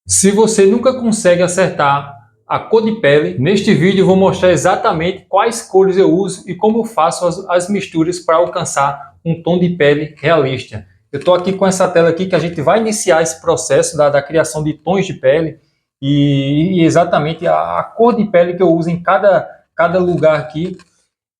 Se você nunca consegue acertar a cor de pele, neste vídeo eu vou mostrar exatamente quais cores eu uso e como eu faço as misturas para alcançar um tom de pele realista. Eu estou aqui com essa tela aqui que a gente vai iniciar esse processo da criação de tons de pele e exatamente a cor de pele que eu uso em cada lugar aqui.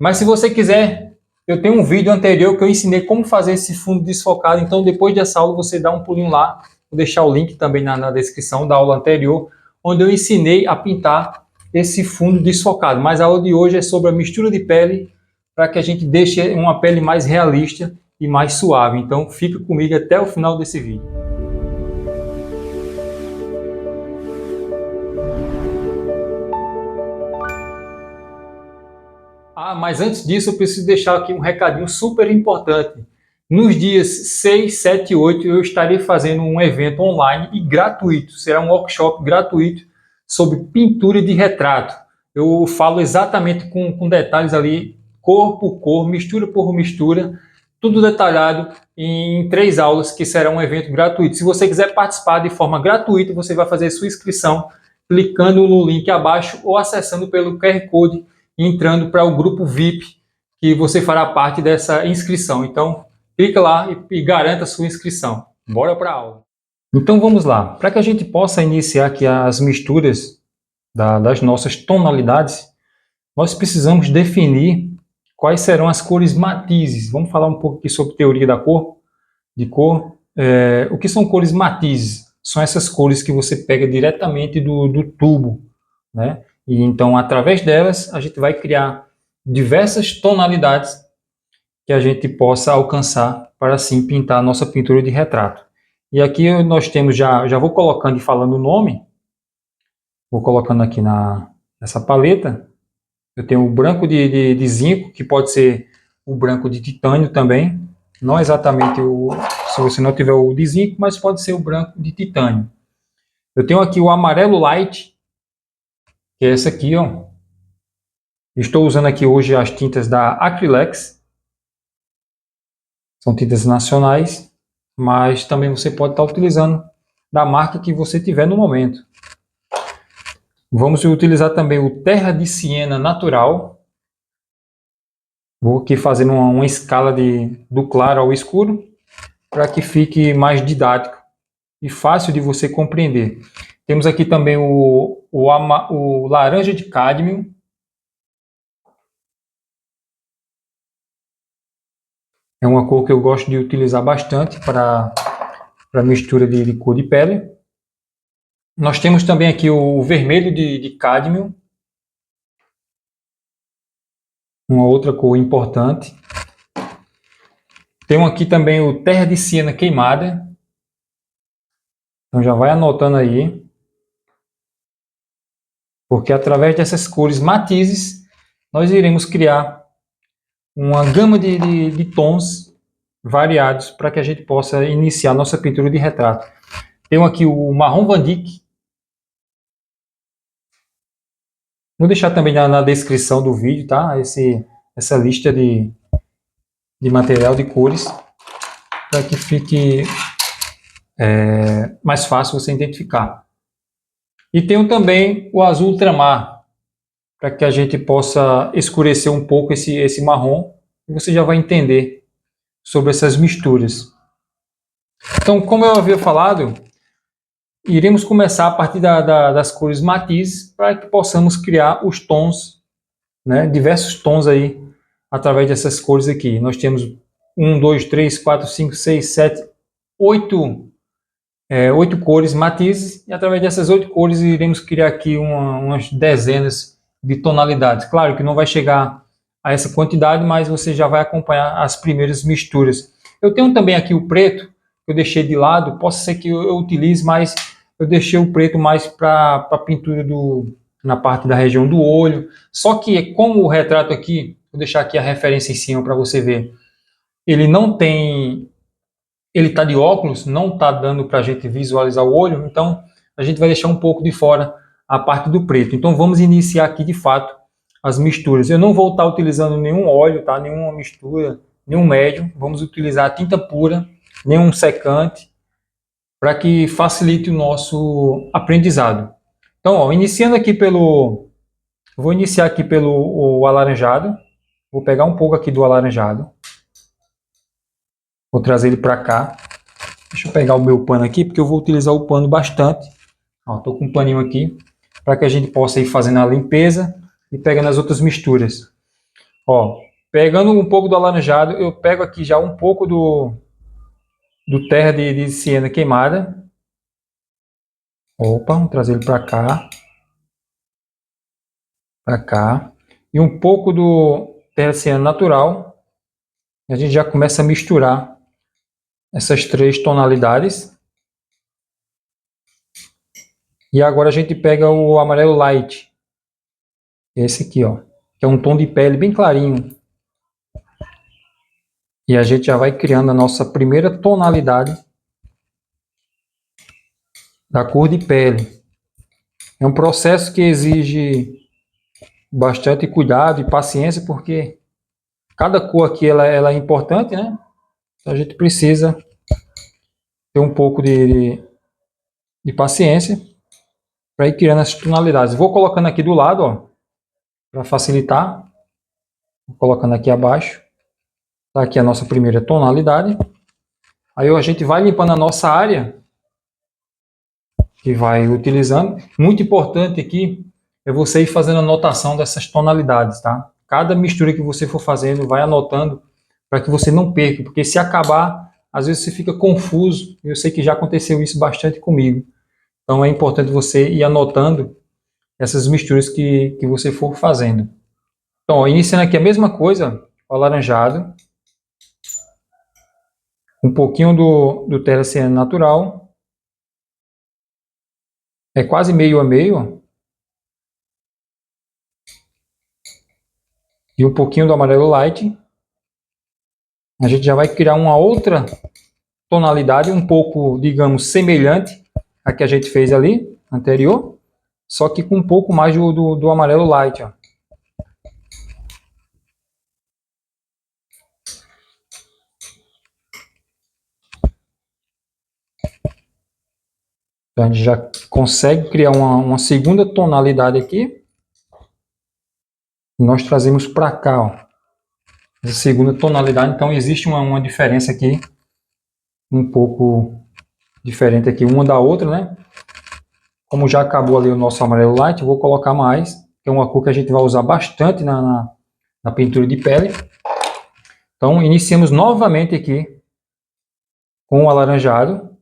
Mas se você quiser, eu tenho um vídeo anterior que eu ensinei como fazer esse fundo desfocado, então depois dessa aula você dá um pulinho lá. Vou deixar o link também na descrição da aula anterior, onde eu ensinei a pintar esse fundo desfocado. Mas a aula de hoje é sobre a mistura de pele, para que a gente deixe uma pele mais realista e mais suave. Então fica comigo até o final desse vídeo. Mas antes disso eu preciso deixar aqui um recadinho super importante. Nos dias 6, 7 e 8 eu estarei fazendo um evento online e gratuito. Será um workshop gratuito sobre pintura de retrato. Eu falo exatamente com detalhes ali, cor por cor, mistura por mistura, tudo detalhado em 3 aulas, que será um evento gratuito. Se você quiser participar de forma gratuita, você vai fazer sua inscrição clicando no link abaixo ou acessando pelo QR Code e entrando para o grupo VIP, que você fará parte dessa inscrição. Então, clica lá e garanta a sua inscrição. Bora para a aula. Então vamos lá. Para que a gente possa iniciar aqui as misturas das nossas tonalidades, nós precisamos definir quais serão as cores matizes. Vamos falar um pouco aqui sobre teoria da cor, de cor. O que são cores matizes? São essas cores que você pega diretamente do tubo, né? E então, através delas, a gente vai criar diversas tonalidades que a gente possa alcançar para assim pintar a nossa pintura de retrato. E aqui nós temos, já vou colocando e falando o nome, vou colocando aqui nessa paleta. Eu tenho o branco de zinco, que pode ser o branco de titânio também, não exatamente se você não tiver o de zinco, mas pode ser o branco de titânio. Eu tenho aqui o amarelo light, que é esse aqui, ó. Estou usando aqui hoje as tintas da Acrylex. São tintas nacionais, mas também você pode estar utilizando da marca que você tiver no momento. Vamos utilizar também o Terra de Siena Natural. Vou aqui fazendo uma escala do claro ao escuro, para que fique mais didático e fácil de você compreender. Temos aqui também o laranja de cádmio. É uma cor que eu gosto de utilizar bastante para mistura de cor de pele. Nós temos também aqui o vermelho de cádmio, uma outra cor importante. Temos aqui também o terra de siena queimada. Então já vai anotando aí, porque através dessas cores matizes nós iremos criar uma gama de tons variados para que a gente possa iniciar nossa pintura de retrato. Temos aqui o marrom Van Dyck. Vou deixar também na descrição do vídeo, tá? Essa lista de material de cores, para que fique mais fácil você identificar. E tenho também o azul ultramar, para que a gente possa escurecer um pouco esse marrom, e você já vai entender sobre essas misturas. Então, como eu havia falado, iremos começar a partir das cores matizes, para que possamos criar os tons, né, diversos tons aí, através dessas cores aqui. Nós temos 1, 2, 3, 4, 5, 6, 7, 8 cores matizes, e através dessas 8 cores iremos criar aqui umas dezenas de tonalidades. Claro que não vai chegar a essa quantidade, mas você já vai acompanhar as primeiras misturas. Eu tenho também aqui o preto, que eu deixei de lado, pode ser que eu utilize, mas eu deixei o preto mais para a pintura na parte da região do olho. Só que como o retrato aqui, vou deixar aqui a referência em cima para você ver, ele não tem... Ele está de óculos, não está dando para a gente visualizar o olho, então a gente vai deixar um pouco de fora a parte do preto. Então vamos iniciar aqui de fato as misturas. Eu não vou estar utilizando nenhum óleo, tá? Nenhuma mistura, nenhum médio. Vamos utilizar a tinta pura, nenhum secante, para que facilite o nosso aprendizado. Então, ó, vou iniciar aqui pelo o alaranjado. Vou pegar um pouco aqui do alaranjado. Vou trazer ele para cá. Deixa eu pegar o meu pano aqui, porque eu vou utilizar o pano bastante. Estou com um paninho aqui, para que a gente possa ir fazendo a limpeza e pegando as outras misturas. Ó, pegando um pouco do alaranjado, eu pego aqui já um pouco do terra de siena queimada. Opa, vamos trazer ele para cá. Para cá. E um pouco do terra de siena natural. A gente já começa a misturar essas 3 tonalidades. E agora a gente pega o amarelo light. Esse aqui, ó, que é um tom de pele bem clarinho. E a gente já vai criando a nossa primeira tonalidade da cor de pele. É um processo que exige bastante cuidado e paciência, porque cada cor aqui ela é importante, né? Então a gente precisa ter um pouco de paciência para ir criando essas tonalidades. Vou colocando aqui do lado, ó, para facilitar. Vou colocando aqui abaixo. Tá aqui a nossa primeira tonalidade. Aí a gente vai limpando a nossa área que vai utilizando. Muito importante aqui é você ir fazendo anotação dessas tonalidades, tá? Cada mistura que você for fazendo, vai anotando para que você não perca, porque se acabar, às vezes você fica confuso. Eu sei que já aconteceu isso bastante comigo. Então é importante você ir anotando essas misturas que você for fazendo. Então, ó, iniciando aqui a mesma coisa, o alaranjado, um pouquinho do terra siena natural, é quase meio a meio, e um pouquinho do amarelo light. A gente já vai criar uma outra tonalidade, um pouco, digamos, semelhante à que a gente fez ali, anterior, só que com um pouco mais do amarelo light, ó. Então a gente já consegue criar uma segunda tonalidade aqui. Nós trazemos para cá, ó, essa segunda tonalidade. Então existe uma diferença aqui, um pouco diferente aqui uma da outra, né? Como já acabou ali o nosso amarelo light, eu vou colocar mais, que é uma cor que a gente vai usar bastante na pintura de pele. Então iniciamos novamente aqui com o alaranjado.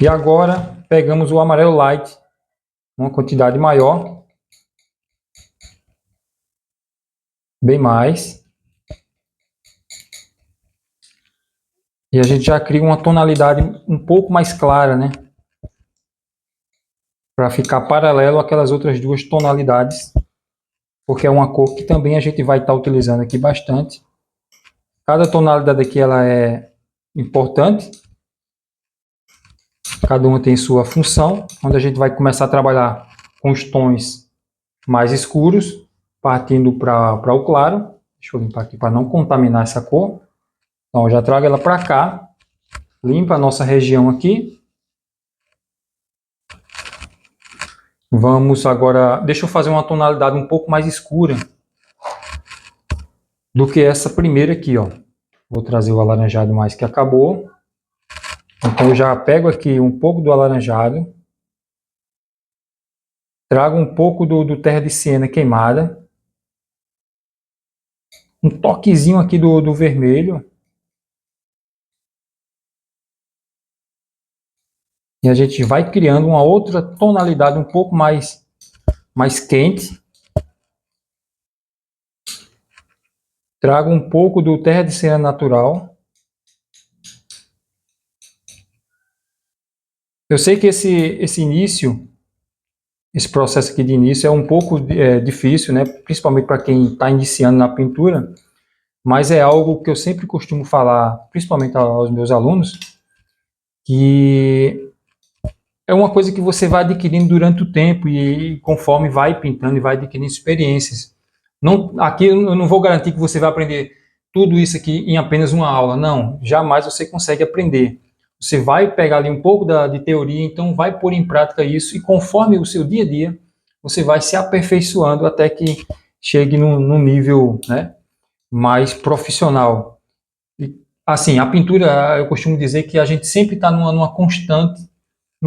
E agora pegamos o amarelo light, uma quantidade maior, bem mais. E a gente já cria uma tonalidade um pouco mais clara, né? Para ficar paralelo àquelas outras 2 tonalidades, porque é uma cor que também a gente vai estar utilizando aqui bastante. Cada tonalidade aqui ela é importante. Cada uma tem sua função, onde a gente vai começar a trabalhar com os tons mais escuros, partindo para o claro. Deixa eu limpar aqui para não contaminar essa cor. Então, eu já trago ela para cá, limpa a nossa região aqui. Vamos agora, deixa eu fazer uma tonalidade um pouco mais escura do que essa primeira aqui, ó. Vou trazer o alaranjado mais que acabou. Então eu já pego aqui um pouco do alaranjado, trago um pouco do terra de siena queimada, um toquezinho aqui do vermelho, e a gente vai criando uma outra tonalidade um pouco mais quente. Trago um pouco do terra de siena natural. Eu sei que esse início, esse processo aqui de início é um pouco difícil, né? Principalmente para quem está iniciando na pintura, mas é algo que eu sempre costumo falar, principalmente aos meus alunos, que é uma coisa que você vai adquirindo durante o tempo e conforme vai pintando e vai adquirindo experiências. Não, aqui eu não vou garantir que você vai aprender tudo isso aqui em apenas uma aula. Não, jamais você consegue aprender. Você vai pegar ali um pouco de teoria, então vai pôr em prática isso, e conforme o seu dia a dia, você vai se aperfeiçoando até que chegue num nível, né, mais profissional. E, assim, a pintura, eu costumo dizer que a gente sempre está num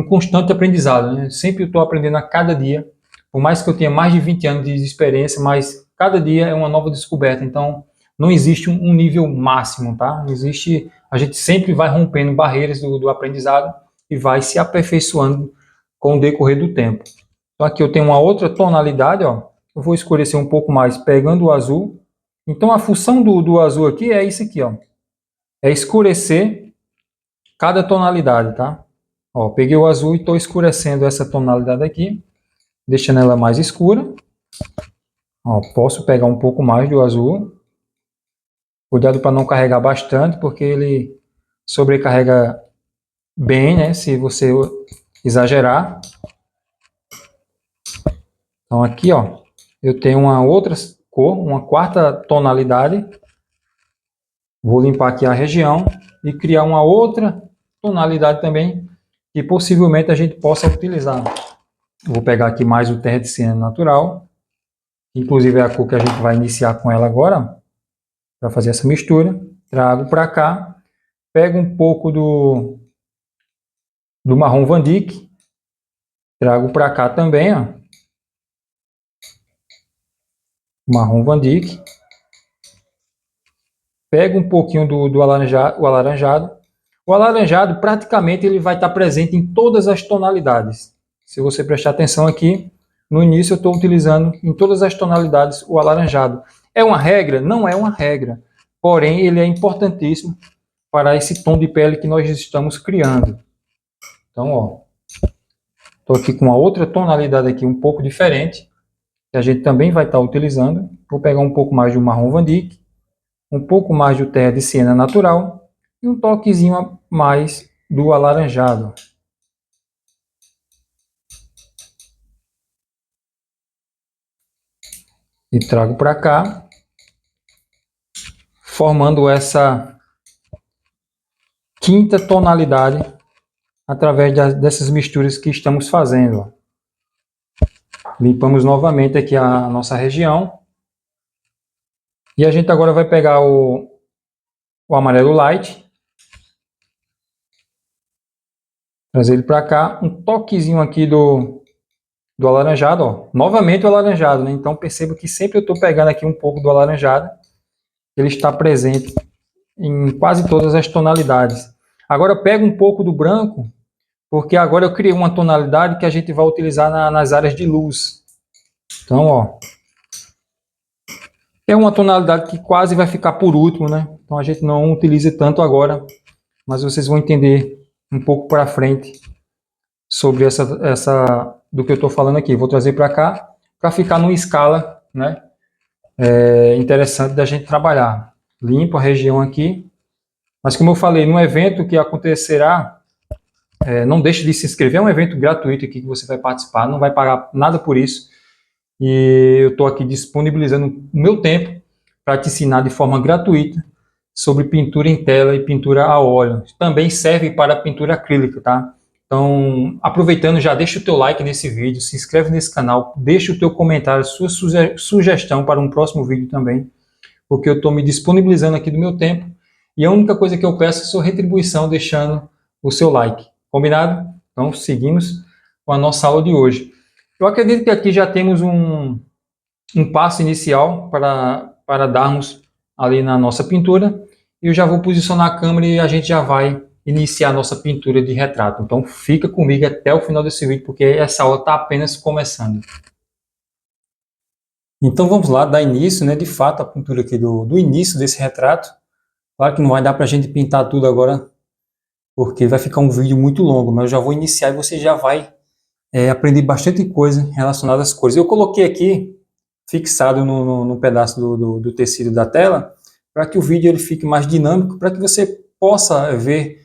constante aprendizado, né? Sempre eu estou aprendendo a cada dia, por mais que eu tenha mais de 20 anos de experiência, mas cada dia é uma nova descoberta. Então, não existe um nível máximo, tá? Não existe, a gente sempre vai rompendo barreiras do aprendizado e vai se aperfeiçoando com o decorrer do tempo. Então, aqui eu tenho uma outra tonalidade, ó. Eu vou escurecer um pouco mais pegando o azul. Então, a função do azul aqui é isso aqui, ó. É escurecer cada tonalidade, tá? Ó, peguei o azul e estou escurecendo essa tonalidade aqui, deixando ela mais escura. Ó, posso pegar um pouco mais do azul. Cuidado para não carregar bastante, porque ele sobrecarrega bem, né? Se você exagerar. Então aqui, ó, eu tenho uma outra cor, uma quarta tonalidade. Vou limpar aqui a região e criar uma outra tonalidade também, que possivelmente a gente possa utilizar. Vou pegar aqui mais o terra de siena natural, inclusive é a cor que a gente vai iniciar com ela agora, para fazer essa mistura. Trago para cá, pego um pouco do marrom Van Dyck, trago para cá também, ó, marrom Van Dyck, pego um pouquinho do alaranjado. O alaranjado praticamente ele vai estar presente em todas as tonalidades. Se você prestar atenção aqui, no início eu estou utilizando em todas as tonalidades o alaranjado. É uma regra? Não é uma regra. Porém, ele é importantíssimo para esse tom de pele que nós estamos criando. Então, ó, estou aqui com uma outra tonalidade aqui um pouco diferente, que a gente também vai estar utilizando. Vou pegar um pouco mais do marrom Van Dyck, um pouco mais do terra de siena natural e um toquezinho a mais do alaranjado. E trago para cá, formando essa quinta tonalidade através dessas misturas que estamos fazendo. Limpamos novamente aqui a nossa região. E a gente agora vai pegar o amarelo light, trazer ele para cá, um toquezinho aqui do alaranjado, ó. Novamente o alaranjado, né? Então perceba que sempre eu estou pegando aqui um pouco do alaranjado, ele está presente em quase todas as tonalidades. Agora eu pego um pouco do branco, porque agora eu criei uma tonalidade que a gente vai utilizar nas áreas de luz. Então, ó, é uma tonalidade que quase vai ficar por último, né? Então a gente não utiliza tanto agora, mas vocês vão entender um pouco para frente sobre essa do que eu estou falando aqui. Vou trazer para cá para ficar numa escala, né, interessante da gente trabalhar. Limpo a região aqui. Mas como eu falei, no evento que acontecerá, não deixe de se inscrever. É um evento gratuito aqui que você vai participar, não vai pagar nada por isso. E eu estou aqui disponibilizando o meu tempo para te ensinar de forma gratuita sobre pintura em tela e pintura a óleo. Também serve para pintura acrílica, tá? Então, aproveitando, já deixa o teu like nesse vídeo, se inscreve nesse canal, deixa o teu comentário, sua sugestão para um próximo vídeo também, porque eu estou me disponibilizando aqui do meu tempo e a única coisa que eu peço é sua retribuição deixando o seu like. Combinado? Então, seguimos com a nossa aula de hoje. Eu acredito que aqui já temos um passo inicial para darmos ali na nossa pintura. Eu já vou posicionar a câmera e a gente já vai iniciar a nossa pintura de retrato. Então fica comigo até o final desse vídeo, porque essa aula está apenas começando. Então vamos lá, dar início, né, de fato, a pintura aqui do início desse retrato. Claro que não vai dar para a gente pintar tudo agora, porque vai ficar um vídeo muito longo, mas eu já vou iniciar e você já vai aprender bastante coisa relacionada às cores. Eu coloquei aqui, fixado no pedaço do tecido da tela, para que o vídeo ele fique mais dinâmico, para que você possa ver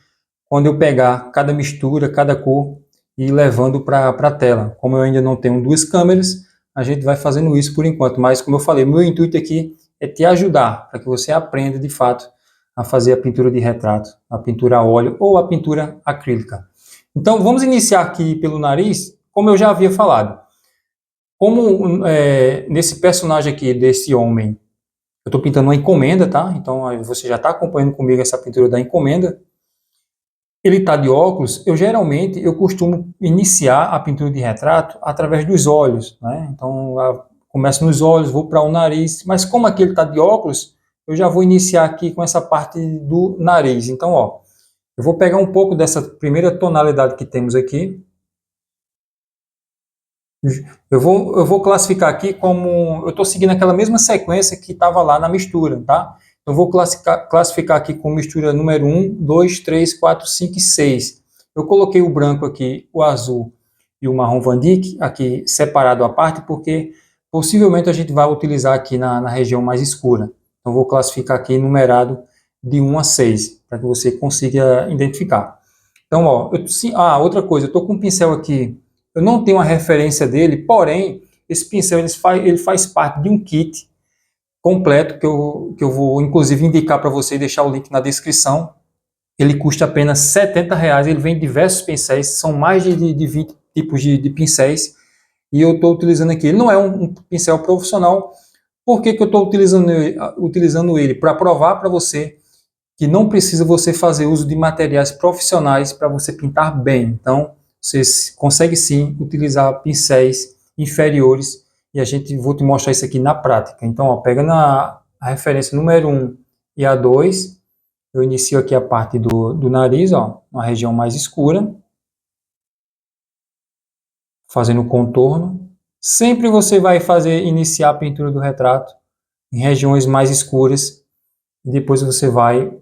quando eu pegar cada mistura, cada cor e ir levando para a tela. Como eu ainda não tenho duas câmeras, a gente vai fazendo isso por enquanto, mas como eu falei, meu intuito aqui é te ajudar para que você aprenda de fato a fazer a pintura de retrato, a pintura a óleo ou a pintura acrílica. Então vamos iniciar aqui pelo nariz, como eu já havia falado. Como nesse personagem aqui, desse homem, eu estou pintando uma encomenda, tá? Então você já está acompanhando comigo essa pintura da encomenda. Ele está de óculos, eu costumo iniciar a pintura de retrato através dos olhos, né? Então começo nos olhos, vou para o nariz, mas como aqui ele está de óculos, eu já vou iniciar aqui com essa parte do nariz. Então, ó, eu vou pegar um pouco dessa primeira tonalidade que temos aqui. Eu vou classificar aqui como... Eu estou seguindo aquela mesma sequência que estava lá na mistura, tá? Eu vou classificar aqui com mistura número 1, 2, 3, 4, 5 e 6. Eu coloquei o branco aqui, o azul e o marrom Van Dyck aqui separado à parte, porque possivelmente a gente vai utilizar aqui na região mais escura. Então, vou classificar aqui numerado de 1 a 6, para que você consiga identificar. Então, ó, outra coisa, eu estou com um pincel aqui, eu não tenho a referência dele, porém, esse pincel ele faz parte de um kit completo que eu vou, inclusive, indicar para você e deixar o link na descrição. Ele custa apenas R$70, ele vem diversos pincéis, são mais de 20 tipos de pincéis, e eu estou utilizando aqui. Ele não é um pincel profissional. Por que eu estou utilizando ele? Para provar para você que não precisa você fazer uso de materiais profissionais para você pintar bem. Então, você consegue sim utilizar pincéis inferiores, e vou te mostrar isso aqui na prática. Então, ó, pegando a referência número 1 e a 2, eu inicio aqui a parte do nariz, ó, uma região mais escura, fazendo o contorno. Sempre você vai iniciar a pintura do retrato em regiões mais escuras, e depois você vai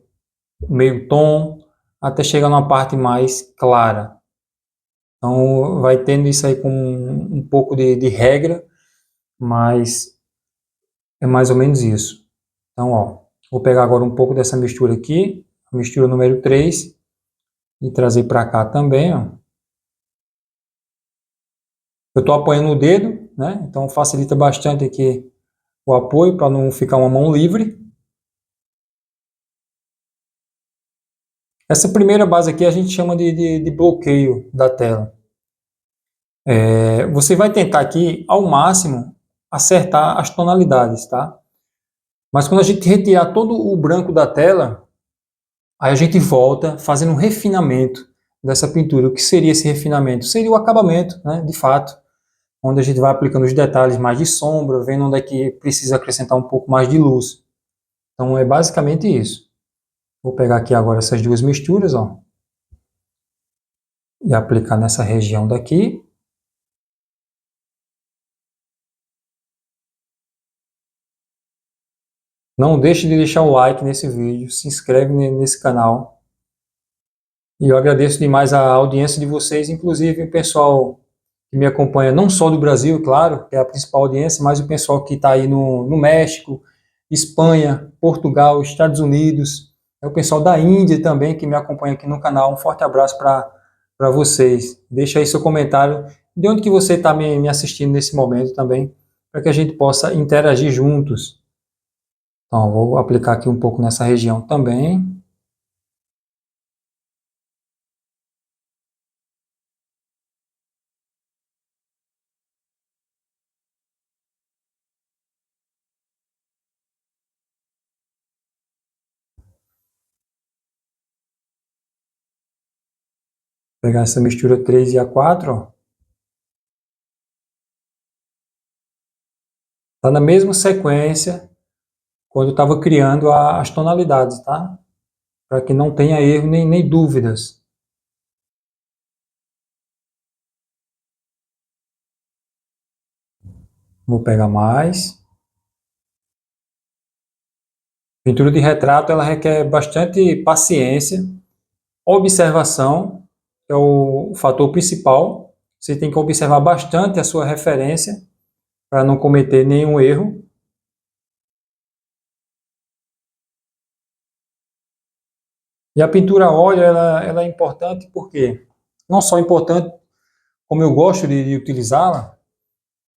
meio tom, até chegar numa parte mais clara. Então, vai tendo isso aí com um pouco de regra, mas é mais ou menos isso. Então, ó, vou pegar agora um pouco dessa mistura aqui, a mistura número 3, e trazer para cá também, ó. Eu estou apoiando o dedo, né? Então facilita bastante aqui o apoio para não ficar uma mão livre. Essa primeira base aqui a gente chama de bloqueio da tela. Você vai tentar aqui, ao máximo, acertar as tonalidades, tá? Mas quando a gente retirar todo o branco da tela, aí a gente volta fazendo um refinamento dessa pintura. O que seria esse refinamento? Seria o acabamento, né, de fato, onde a gente vai aplicando os detalhes mais de sombra, vendo onde é que precisa acrescentar um pouco mais de luz. Então é basicamente isso. Vou pegar aqui agora essas duas misturas, ó, e aplicar nessa região daqui. Não deixe de deixar o like nesse vídeo, se inscreve nesse canal. E eu agradeço demais a audiência de vocês, inclusive o pessoal que me acompanha, não só do Brasil, claro, que é a principal audiência, mas o pessoal que está aí no México, Espanha, Portugal, Estados Unidos, é o pessoal da Índia também que me acompanha aqui no canal. Um forte abraço para vocês. Deixa aí seu comentário de onde que você está me assistindo nesse momento também, para que a gente possa interagir juntos. Então, vou aplicar aqui um pouco nessa região também. Pegar essa mistura 3 e a 4, ó. Tá na mesma sequência quando eu estava criando as tonalidades, tá? Para que não tenha erro nem dúvidas. Vou pegar mais. Pintura de retrato, ela requer bastante paciência, observação, é o fator principal. Você tem que observar bastante a sua referência para não cometer nenhum erro. E a pintura a óleo, ela é importante porque, não só importante, como eu gosto de utilizá-la,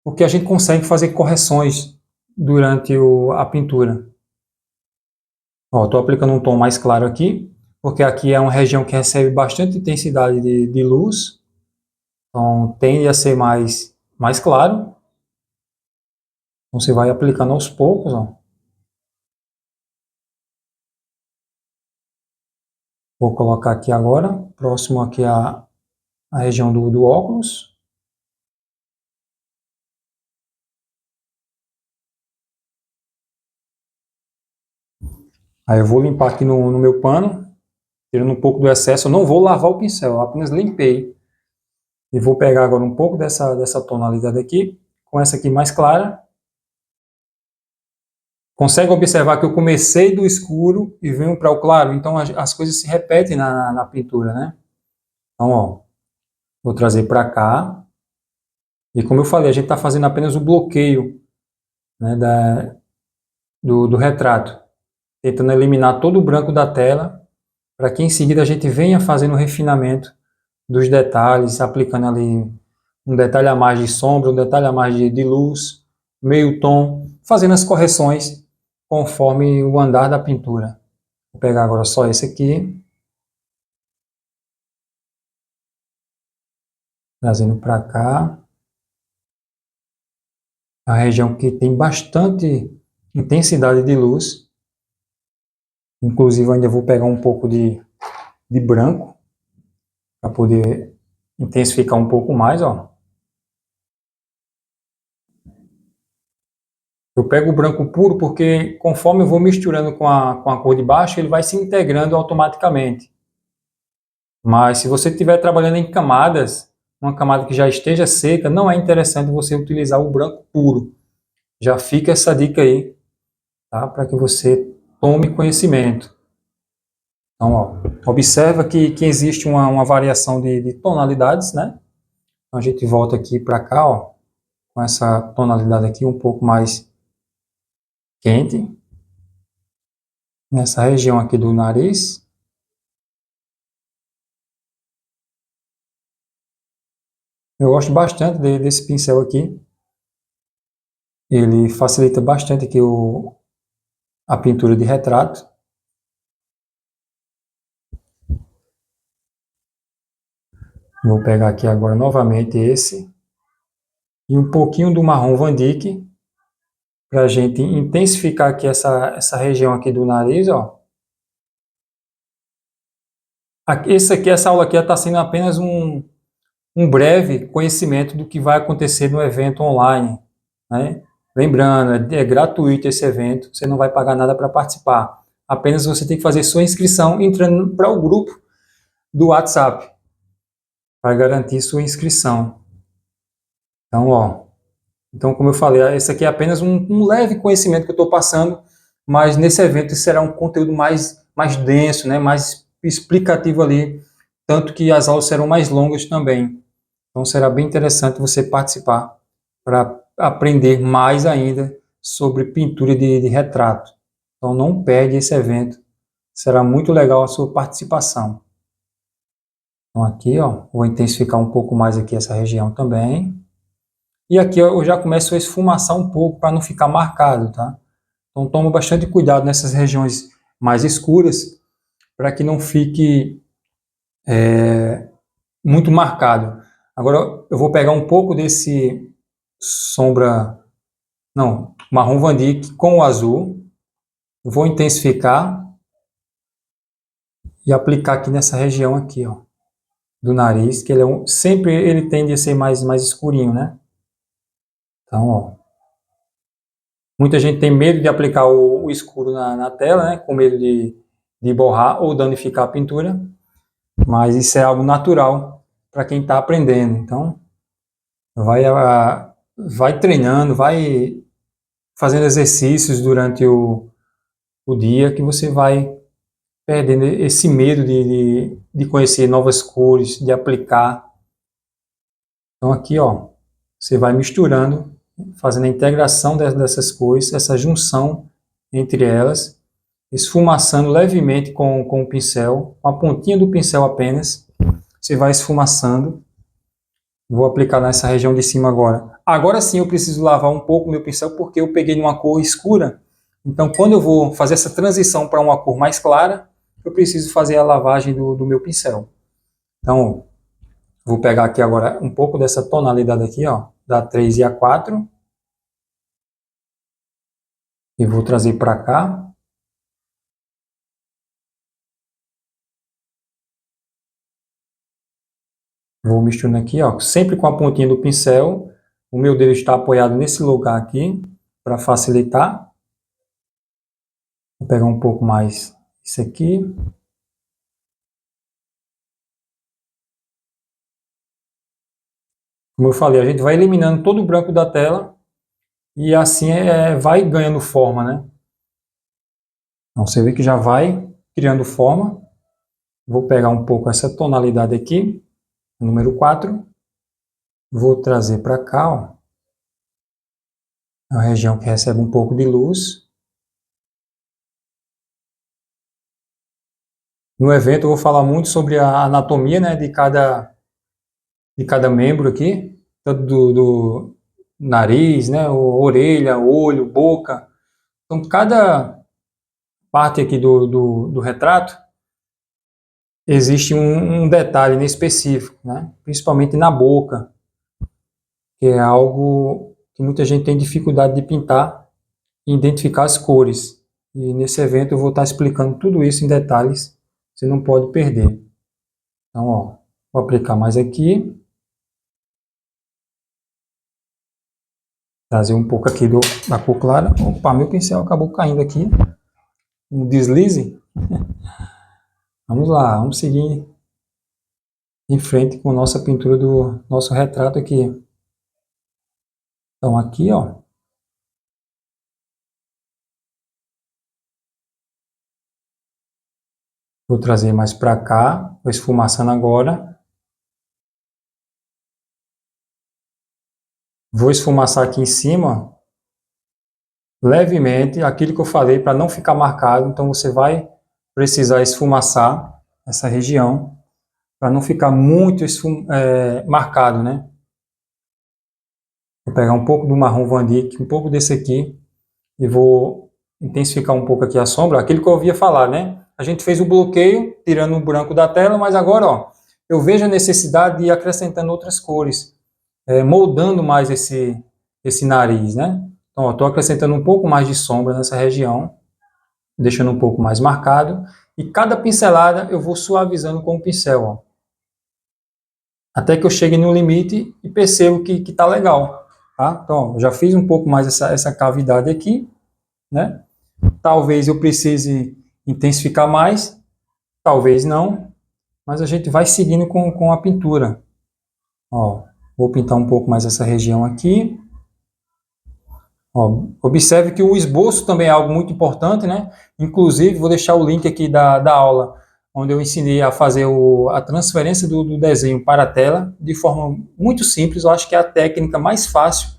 porque a gente consegue fazer correções durante a pintura. Estou aplicando um tom mais claro aqui, porque aqui é uma região que recebe bastante intensidade de luz, então tende a ser mais claro. Então você vai aplicando aos poucos, ó. Vou colocar aqui agora, próximo aqui a região do óculos. Aí eu vou limpar aqui no meu pano, tirando um pouco do excesso. Eu não vou lavar o pincel, eu apenas limpei. E vou pegar agora um pouco dessa tonalidade aqui, com essa aqui mais clara. Consegue observar que eu comecei do escuro e venho para o claro? Então as coisas se repetem na pintura, né? Então, ó, vou trazer para cá. E como eu falei, a gente está fazendo apenas o bloqueio, né, do retrato, tentando eliminar todo o branco da tela, para que em seguida a gente venha fazendo o refinamento dos detalhes, aplicando ali um detalhe a mais de sombra, um detalhe a mais de luz, meio tom, fazendo as correções conforme o andar da pintura. Vou pegar agora só esse aqui, trazendo para cá, a região que tem bastante intensidade de luz. Inclusive eu ainda vou pegar um pouco de branco, para poder intensificar um pouco mais, ó. Eu pego o branco puro porque conforme eu vou misturando com a cor de baixo, ele vai se integrando automaticamente. Mas se você estiver trabalhando em camadas, uma camada que já esteja seca, não é interessante você utilizar o branco puro. Já fica essa dica aí, tá? Para que você tome conhecimento. Então, ó, observa que existe uma variação de tonalidades, né? Então a gente volta aqui para cá, ó, com essa tonalidade aqui um pouco mais quente, nessa região aqui do nariz. Eu gosto bastante desse pincel aqui. Ele facilita bastante aqui a pintura de retrato. Vou pegar aqui agora novamente esse. E um pouquinho do marrom Van Dyck, para a gente intensificar aqui essa região aqui do nariz, ó. Essa aula aqui está sendo apenas um breve conhecimento do que vai acontecer no evento online, né? Lembrando, é gratuito esse evento, você não vai pagar nada para participar. Apenas você tem que fazer sua inscrição entrando para o grupo do WhatsApp, para garantir sua inscrição. Então, ó, como eu falei, esse aqui é apenas um leve conhecimento que eu estou passando, mas nesse evento será um conteúdo mais denso, né? Mais explicativo ali, tanto que as aulas serão mais longas também. Então será bem interessante você participar para aprender mais ainda sobre pintura de retrato. Então não perde esse evento, será muito legal a sua participação. Então aqui, ó, vou intensificar um pouco mais aqui essa região também. E aqui ó, eu já começo a esfumaçar um pouco para não ficar marcado, tá? Então toma bastante cuidado nessas regiões mais escuras para que não fique muito marcado. Agora eu vou pegar um pouco desse marrom Van Dyck com o azul, vou intensificar e aplicar aqui nessa região aqui, ó, do nariz, que ele sempre ele tende a ser mais escurinho, né? Então, ó, muita gente tem medo de aplicar o escuro na tela, né? Com medo de borrar ou danificar a pintura, mas isso é algo natural para quem está aprendendo. Então, vai treinando, vai fazendo exercícios durante o dia que você vai perdendo esse medo de conhecer novas cores, de aplicar. Então aqui, ó, você vai misturando, fazendo a integração dessas cores, essa junção entre elas, esfumaçando levemente com o pincel, com a pontinha do pincel apenas, você vai esfumaçando Vou aplicar nessa região de cima agora. Agora sim eu preciso lavar um pouco o meu pincel porque eu peguei numa cor escura. Então quando eu vou fazer essa transição para uma cor mais clara, eu preciso fazer a lavagem do meu pincel. Então vou pegar aqui agora um pouco dessa tonalidade aqui, ó, da 3 e a 4. E vou trazer para cá. Vou misturando aqui, ó, sempre com a pontinha do pincel. O meu dedo está apoiado nesse lugar aqui, para facilitar. Vou pegar um pouco mais isso aqui. Como eu falei, a gente vai eliminando todo o branco da tela e assim vai ganhando forma, né? Então você vê que já vai criando forma. Vou pegar um pouco essa tonalidade aqui, número 4. Vou trazer para cá, ó, a região que recebe um pouco de luz. No evento eu vou falar muito sobre a anatomia, né, de cada membro aqui, tanto do nariz, né, orelha, olho, boca. Então cada parte aqui do retrato existe um detalhe específico, né, principalmente na boca, que é algo que muita gente tem dificuldade de pintar e identificar as cores. E nesse evento eu vou estar explicando tudo isso em detalhes, você não pode perder. Então, ó, vou aplicar mais aqui. Trazer um pouco aqui da cor clara. Opa, meu pincel acabou caindo aqui. Um deslize. Vamos lá, vamos seguir em frente com nossa pintura do nosso retrato aqui. Então aqui, ó. Vou trazer mais para cá, vou esfumaçando agora. Vou esfumaçar aqui em cima, levemente, aquilo que eu falei, para não ficar marcado. Então você vai precisar esfumaçar essa região, para não ficar muito marcado, né? Vou pegar um pouco do marrom Van Dyck, um pouco desse aqui, e vou intensificar um pouco aqui a sombra, aquilo que eu ouvia falar, né? A gente fez o bloqueio, tirando o branco da tela, mas agora, ó, eu vejo a necessidade de ir acrescentando outras cores, moldando mais esse nariz, né? Então, estou acrescentando um pouco mais de sombra nessa região, deixando um pouco mais marcado, e cada pincelada eu vou suavizando com o pincel, ó, até que eu chegue no limite e percebo que está legal, tá? Então, ó, já fiz um pouco mais essa cavidade aqui, né? Talvez eu precise intensificar mais, talvez não, mas a gente vai seguindo com a pintura. Ó, vou pintar um pouco mais essa região aqui. Ó, observe que o esboço também é algo muito importante, né? Inclusive, vou deixar o link aqui da aula, onde eu ensinei a fazer a transferência do desenho para a tela, de forma muito simples. Eu acho que é a técnica mais fácil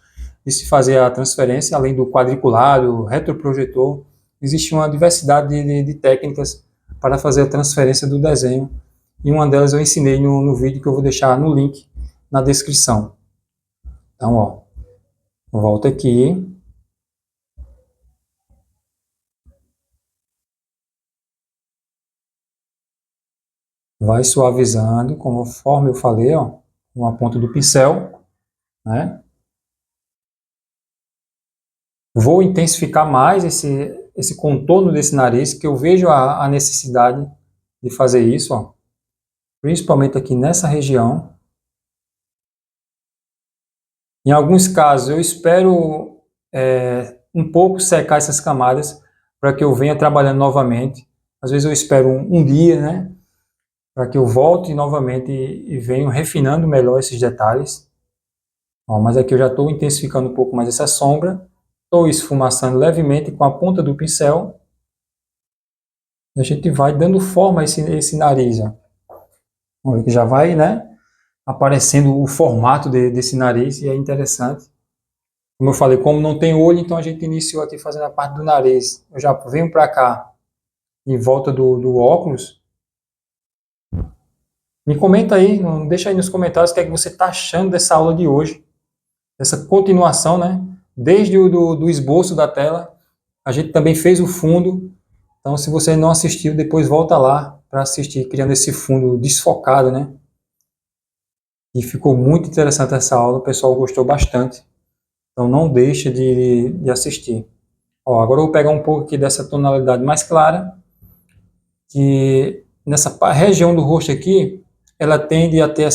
de se fazer a transferência, além do quadriculado, retroprojetor. Existe uma diversidade de técnicas para fazer a transferência do desenho, e uma delas eu ensinei no vídeo que eu vou deixar no link na descrição. Então, ó, volta aqui. Vai suavizando, conforme eu falei, ó, com a ponta do pincel, né? Vou intensificar mais esse contorno desse nariz, que eu vejo a necessidade de fazer isso, ó, principalmente aqui nessa região. Em alguns casos, eu espero um pouco secar essas camadas para que eu venha trabalhando novamente. Às vezes eu espero um dia, né, para que eu volte novamente e venha refinando melhor esses detalhes. Ó, mas aqui eu já estou intensificando um pouco mais essa sombra. Estou esfumaçando levemente com a ponta do pincel. E a gente vai dando forma a esse nariz. Ó. Vamos ver que já vai, né, aparecendo o formato desse nariz, e é interessante. Como eu falei, como não tem olho, então a gente iniciou aqui fazendo a parte do nariz. Eu já venho para cá, em volta do óculos. Me comenta aí, deixa aí nos comentários o que é que você está achando dessa aula de hoje, essa continuação, né? Desde do esboço da tela, a gente também fez o fundo. Então, se você não assistiu, depois volta lá para assistir, criando esse fundo desfocado, né? E ficou muito interessante essa aula, o pessoal gostou bastante. Então, não deixa de assistir. Ó, agora eu vou pegar um pouco aqui dessa tonalidade mais clara, que nessa região do rosto aqui, ela tende a ter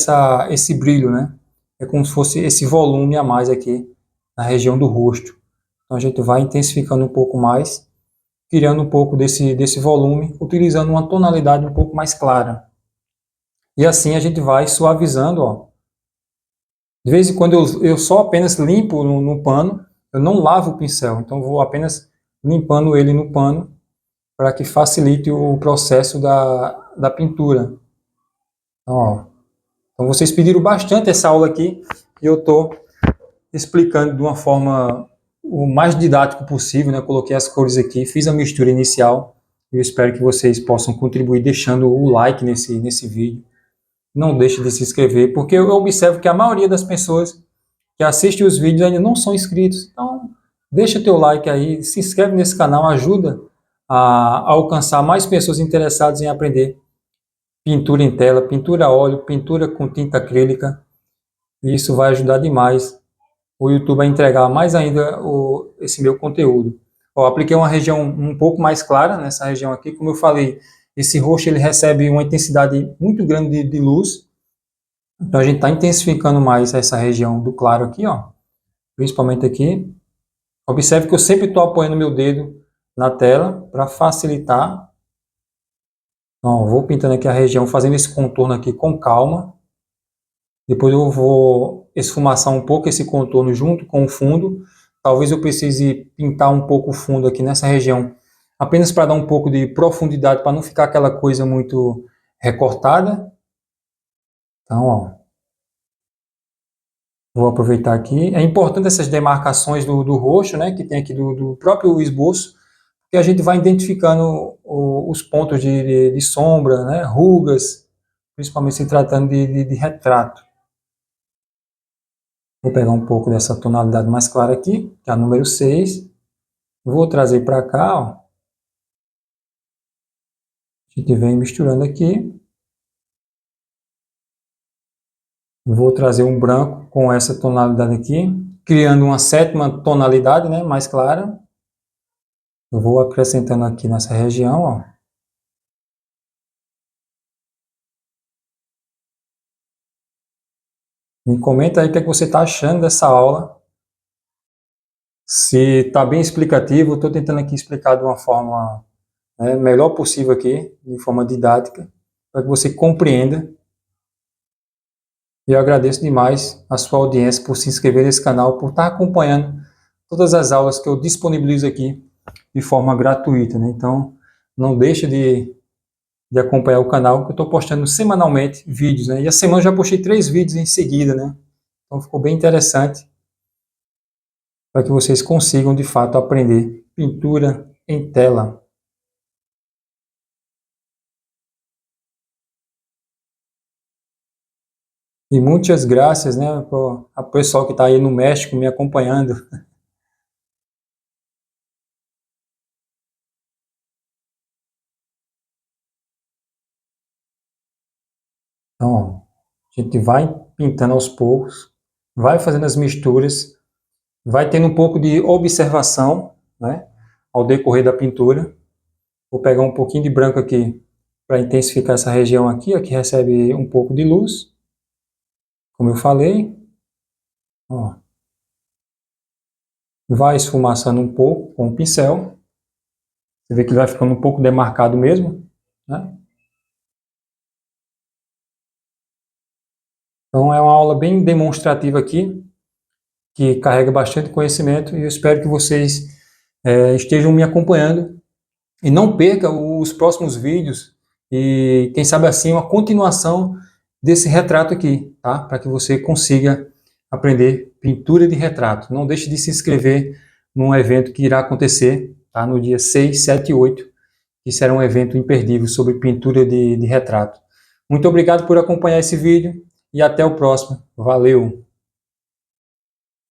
esse brilho, né? É como se fosse esse volume a mais aqui na região do rosto. Então a gente vai intensificando um pouco mais, criando um pouco desse volume, utilizando uma tonalidade um pouco mais clara. E assim a gente vai suavizando, ó. De vez em quando eu só apenas limpo no pano, eu não lavo o pincel, então vou apenas limpando ele no pano para que facilite o processo da pintura. Então, ó, então vocês pediram bastante essa aula aqui e eu estou explicando de uma forma o mais didático possível, né? Coloquei as cores aqui, fiz a mistura inicial. Eu espero que vocês possam contribuir deixando o like nesse vídeo. Não deixe de se inscrever, porque eu observo que a maioria das pessoas que assistem os vídeos ainda não são inscritos. Então, deixa teu like aí, se inscreve nesse canal, ajuda a alcançar mais pessoas interessadas em aprender pintura em tela, pintura a óleo, pintura com tinta acrílica. E isso vai ajudar demais o YouTube a entregar mais ainda esse meu conteúdo. Ó, apliquei uma região um pouco mais clara nessa região aqui, como eu falei, esse roxo ele recebe uma intensidade muito grande de luz, então a gente está intensificando mais essa região do claro aqui, ó, principalmente aqui. Observe que eu sempre estou apoiando meu dedo na tela para facilitar. Então, vou pintando aqui a região, fazendo esse contorno aqui com calma. Depois eu vou esfumaçar um pouco esse contorno junto com o fundo. Talvez eu precise pintar um pouco o fundo aqui nessa região, apenas para dar um pouco de profundidade, para não ficar aquela coisa muito recortada. Então, ó, vou aproveitar aqui. É importante essas demarcações do roxo, né, que tem aqui do próprio esboço, que a gente vai identificando os pontos de sombra, né, rugas, principalmente se tratando de retrato. Vou pegar um pouco dessa tonalidade mais clara aqui, que é a número 6. Vou trazer para cá, ó. A gente vem misturando aqui. Vou trazer um branco com essa tonalidade aqui, criando uma sétima tonalidade, né, mais clara. Eu vou acrescentando aqui nessa região, ó. Me comenta aí o que é que você está achando dessa aula. Se está bem explicativo, estou tentando aqui explicar de uma forma, né, melhor possível aqui, de forma didática, para que você compreenda. E eu agradeço demais a sua audiência por se inscrever nesse canal, por estar acompanhando todas as aulas que eu disponibilizo aqui de forma gratuita, né? Então, não deixe de acompanhar o canal, que eu estou postando semanalmente vídeos, né? E a semana eu já postei 3 vídeos em seguida, né? Então, ficou bem interessante para que vocês consigam, de fato, aprender pintura em tela. E muitas graças, né, ao pessoal que está aí no México me acompanhando. Então, ó, a gente vai pintando aos poucos, vai fazendo as misturas, vai tendo um pouco de observação, né, ao decorrer da pintura. Vou pegar um pouquinho de branco aqui para intensificar essa região aqui, ó, que recebe um pouco de luz, como eu falei. Ó. Vai esfumaçando um pouco com o pincel. Você vê que vai ficando um pouco demarcado mesmo, né? Então é uma aula bem demonstrativa aqui, que carrega bastante conhecimento, e eu espero que vocês estejam me acompanhando e não perca os próximos vídeos e quem sabe assim uma continuação desse retrato aqui, tá? Para que você consiga aprender pintura de retrato. Não deixe de se inscrever num evento que irá acontecer, tá? No dia 6, 7 e 8, que será um evento imperdível sobre pintura de retrato. Muito obrigado por acompanhar esse vídeo e até o próximo. Valeu!